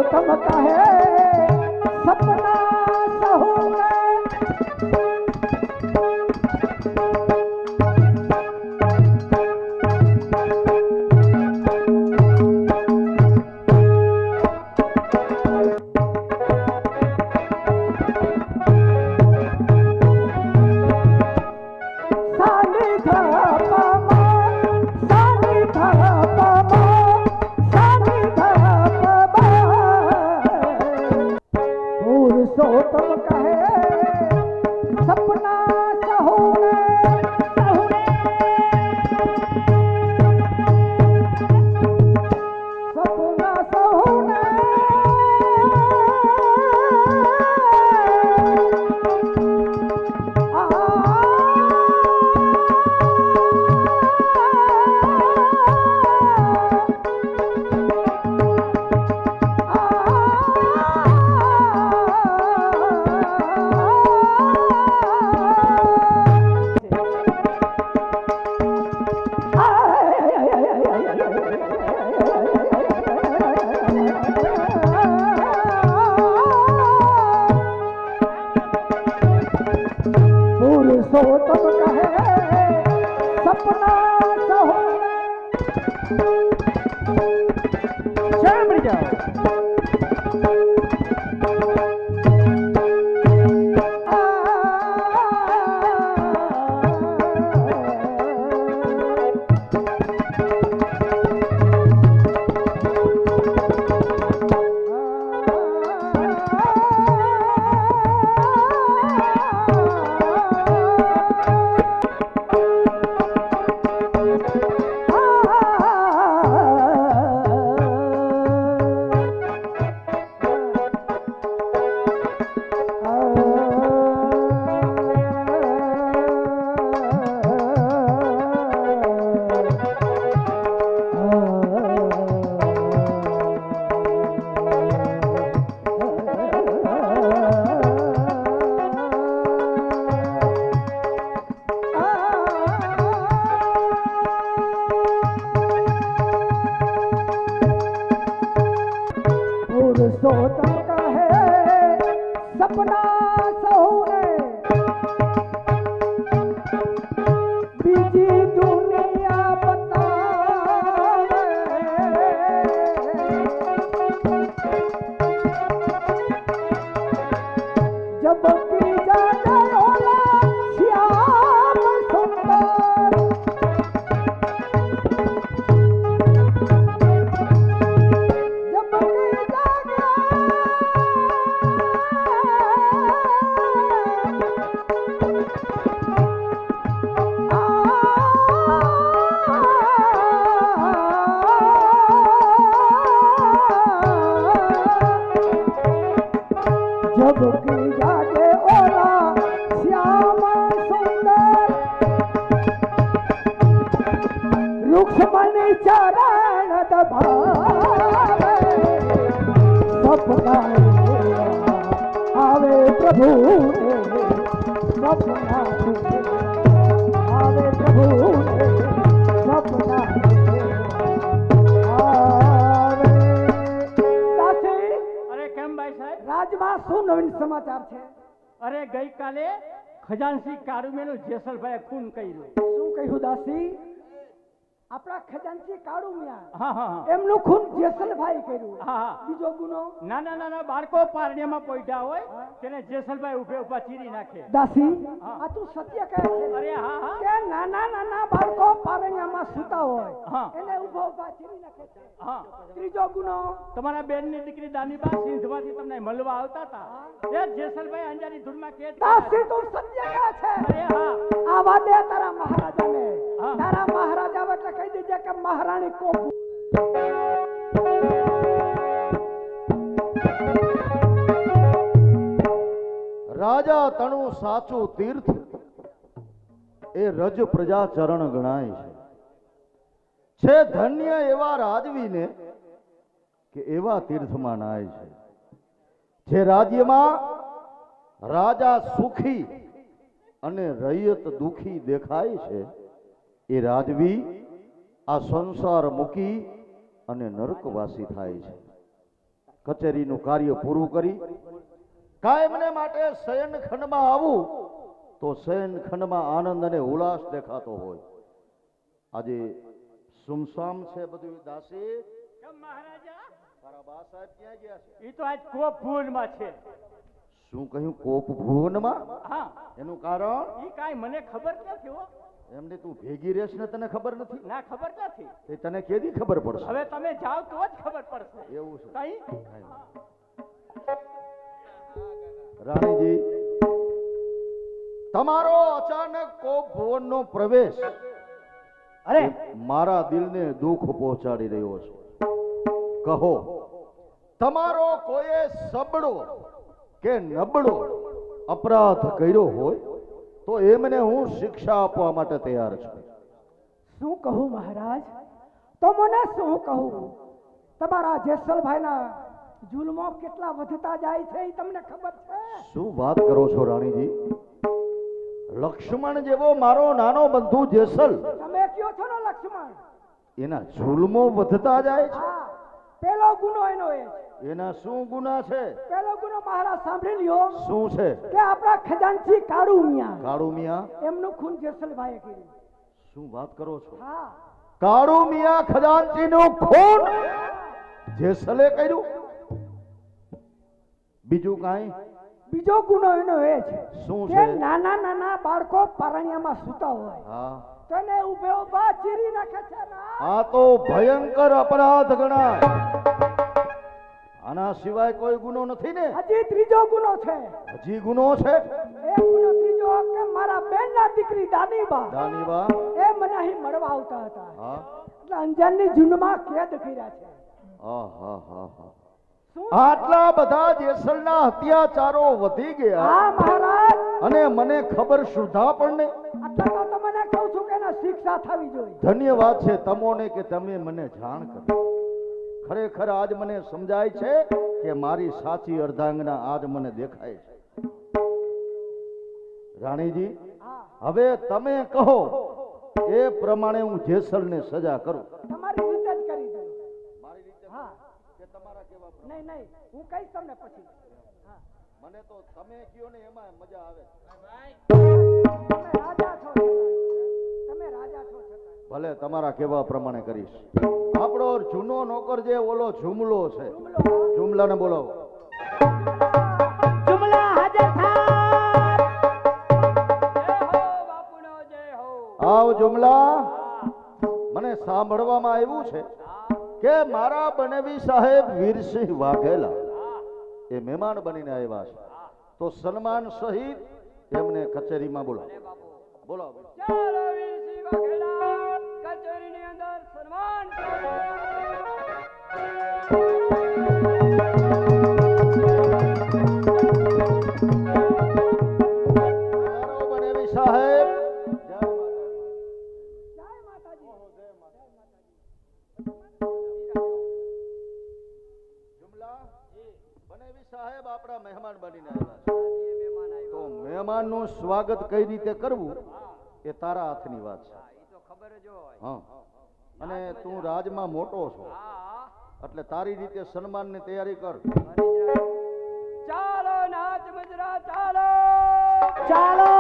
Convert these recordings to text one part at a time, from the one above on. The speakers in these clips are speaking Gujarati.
पुरुषोत्तम कहे सपना सहू पुरुषोत्तम कहे सपना सहूने सपना सहूने पुरुषोत्तम कहे सपना सहूने शाम जाओ पुरुषोत्तम कहे सपना सहूने बीजी दुनिया बतावे जब की जाने ओला श्याम सुंदर जब की जागे ओला श्याम सुंदर रुक्मणी चरण दबावे सपना आवे प्रभु सपना आवे प्रभु सपना રાજમાં શું નવીન સમાચાર છે? અરે ગઈકાલે ખજાનસી કારુમેનું જેસલભાઈએ ખૂન કર્યું. શું કહ્યું દાસી? આપણા ખજાનસી કારુમિયા હા હા એમનું ખૂન જેસલભાઈ કર્યું. હા હા બીજો ગુનો? નાના નાના બાળકો પારણિયામાં પોઈડા હોય તેને જેસલભાઈ ઉભે ઉભા ચીરી નાખે. દાસી આ તું સત્ય કહે છે? અરે હા હા કે નાના નાના બાળકો પારણિયામાં સૂતા હોય હા એને ઉભા ઉભા ચીરી નાખે છે. હા ત્રીજો ગુનો? તમારા બેનની દીકરી દાનીબા સિંધમાંથી તમને મળવા આવતા હતા એ જેસલભાઈ અંજારી ધૂળમાં કેદ દાસી તું સત્ય કહે છે? અરે હા આવા દે તારા મહારાજાને. હા. તારા મહારાજા એટલે કહી દેજે કે મહારાણી કોપ. રાજા તણું સાચું તીર્થ એ રજ પ્રજા ચરણ ગણાય છે ધન્ય એવા રાજવીને કે એવા તીર્થમાં નાય છે. જે રાજ્યમાં રાજા સુખી અને રૈયત દુખી દેખાય છે એ રાજવી આ સંસાર મૂકી અને નરકવાસી થાય છે. કચેરીનું કાર્ય પૂરું કરી કાયમને માટે શયનખંડમાં આવું તો શયનખંડમાં આનંદ અને ઉલ્લાસ દેખાતો હોય. આજે સુમસામ છે બધું. દાસી કેમ મહારાજા? તારા બા સાહેબ ક્યાં ગયા છે? ઈ તો આજ કોપ ભુવનમાં છે. શું કહ્યું? કોપ ભુવનમાં? હા, એનું કારણ? ઈ કાંઈ મને ખબર નથી હો. એમને તું ભેગી રહેશ ને તને ખબર નથી? ના, ખબર નથી. એ તને કેદી ખબર પડશે? હવે તમે જાઓ તો જ ખબર પડશે. એવું છે. કઈ? રાણીજી, તમારો અચાનક કોપ ભુવનનો પ્રવેશ અરે મારા દિલને દુઃખ પહોંચાડી રહ્યો છે. કહો, તમારો કોઈએ સબળો કે નબળો અપરાધ કર્યો હોય તો એમને હું શિક્ષા આપવા માટે તૈયાર છું. શું કહું મહારાજ? તો મને શું કહું? તમારા જેસલભાઈના જુલ્મો કેટલા વધતા જાય છે એ તમને ખબર છે? શું વાત કરો છો રાણીજી? લક્ષ્મણ જેવો મારો નાનો બંધુ જેસલ, તમે કયો છો ને લક્ષ્મણ, એના જુલ્મો વધતા જાય છે. હા, પેલો ગુનો એનો એ છે. એના શું ગુના છે? પેલો ગુનો મહારાજ સાંભળી લ્યો શું છે? કે આપણા ખજાનચી કાળુ મિયા, કાળુ મિયા? એમનું ખૂન જેસલભાઈએ કર્યું. શું વાત કરો છો? હા, કાળુ મિયા ખજાનચીનું ખૂન જેસલે કર્યું? બીજું કાંઈ? બીજો ગુનો એનો એ છે શું કે છે? નાના નાના બાળકો પારણિયામાં સૂતા હોય હા, તો એને ઊભે ઊભા ચીરી નાખે છે ને. આ તો ભયંકર અપરાધ ગણાય. આના સિવાય કોઈ ગુનો નથી ને? હજી ત્રીજો ગુનો છે. હજી ગુનો છે? એ ગુનો ત્રીજો કે મારા બેનના દીકરી દાનીબા, દાનીબા? એ મને અહીં મળવા આવતા હતા. હા. એટલે અંજારની ઝુંડમાં કેદ કર્યા છે. આહાહાહા. શું? આટલા બધા જેસલના અત્યાચારો વધી ગયા હા મહારાજ, અને મને ખબર સુધા પણ નહીં. આટલા તો તમને કહું છું કે એને શિક્ષા થવી જોઈએ. ધન્યવાદ છે તમોને કે તમે મને જાણ કરી. ખરેખર આજ મને સમજાય છે કે મારી સાચી અર્ધાંગના આજ મને દેખાય છે. રાણીજી, હા, હવે તમે કહો એ પ્રમાણે હું જેસલને સજા કરું. તમારી રીતે જ કરી દઉં. મારી રીતે હા, કે તમારા કેવા પ્રમાણે? નહીં નહીં, હું કહીશ તમને પછી. હા, મને તો તમે કયો ને એમાં મજા આવે. તમે રાજા છો છતાંય. તમે રાજા છો છતાંય. ભલે, તમારા કેવા પ્રમાણે કરીશ. આપણો જૂનો નોકર જે ઓલો જુમલો છે, જુમલો, હા. જુમલાને બોલાવો. જુમલા હાજર થાર. જય હો બાપુનો જય હો. આવ જુમલા. મને સાંભળવામાં આવ્યું છે કે મારા બનેવી સાહેબ વીરસિંહ વાઘેલા એ મહેમાન બનીને આવ્યા છે, તો સન્માન સહિત એમને કચેરીમાં બોલાવો. બોલાવો. ચાલો વીરસિંહ વાઘેલા, કચેરીની અંદર સન્માન કરો. મારો બનેવી સાહેબ. જય માતાજી. જય માતાજી. જુમલા, બનેવી સાહેબ આપણા મહેમાન બનીને આવ્યા છે, તો મહેમાનનું સ્વાગત કઈ રીતે કરવું એ તારા હાથની વાત છે. હા, અને તું રાજમાં મોટો છો એટલે તારી રીતે સન્માનની તૈયારી કર. ચાલો નાચ મજરા, ચાલો ચાલો.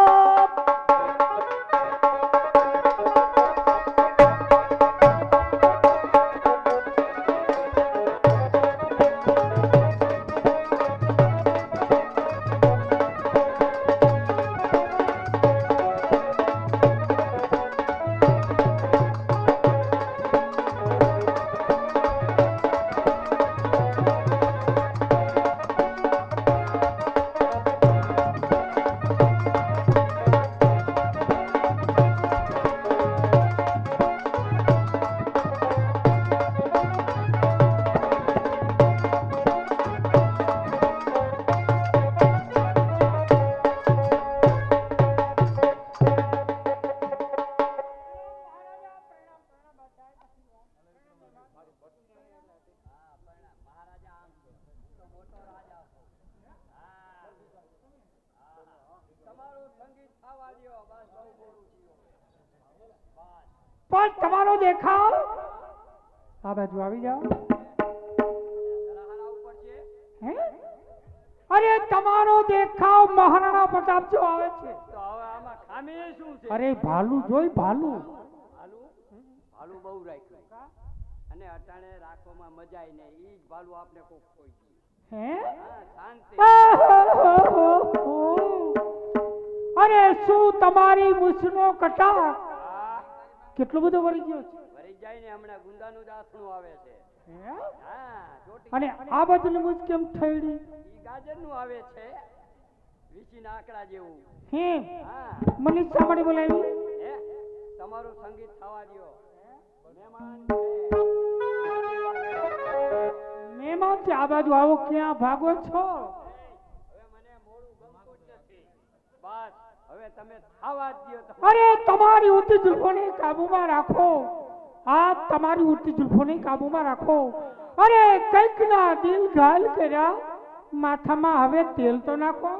પણ તમારો દેખાવ આ બાજુ આવી જાઓ. રાહડા ઉપર છે. હે? અરે તમારો દેખાવ મહારાણા પ્રતાપ જેવો આવે છે. તો હવે આમાં ખામી શું છે? અરે ભાલું જોઈ ભાલું. ભાલું બહુ રાખ્યું અને અટાણે રાખવામાં મજા આવી નહીં. ઈ જ ભાલું આપને કોક કોઈ ગયું. હે? હા, શાંતિ. અરે શું તમારી મૂછનો કટાર હા, કેટલો બધો વળી ગયો છે. વળી જાય ને હમણાં ગુંદાનું દાસણું આવે છે. હે? હા, ચોટી. અને આ બાજુની મૂછ કેમ થઈડી? ઈ ગાજરનું આવે છે. વીસીના આંકડા જેવું. હે હા. મને શા માટે બોલાવી? હે? તમારું સંગીત થવા દ્યો. મહેમાન મહેમાન છે આ બાજુ આવો, ક્યાં ભાગો છો? હવે મને મોડું ગમતું જ નથી. બસ હવે તમે થવા જ દ્યો. અરે તમારી ઉડતી જુલ્ફોને કાબુમાં રાખો. આ તમારી ઉડતી જુલ્ફોને કાબુમાં રાખો. અરે કંઈક ના દિલ ઘાયલ કર્યા, માથામાં હવે તેલ તો નાખો.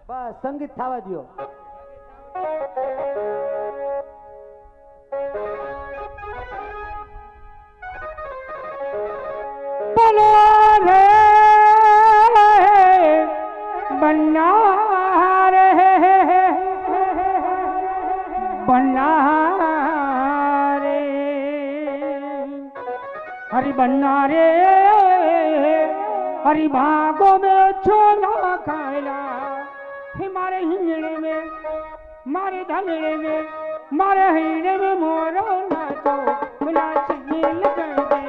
બસ સંગીત થવા દ્યો. બોલો રે બન્ના રે બન્ના રે हरि बन्ना रे हरि भागो में छोला खायला हे मारे हिंगड़े में मारे धलड़े में मारे हिंगड़े में मोरो नाचो नाच गिल कर दे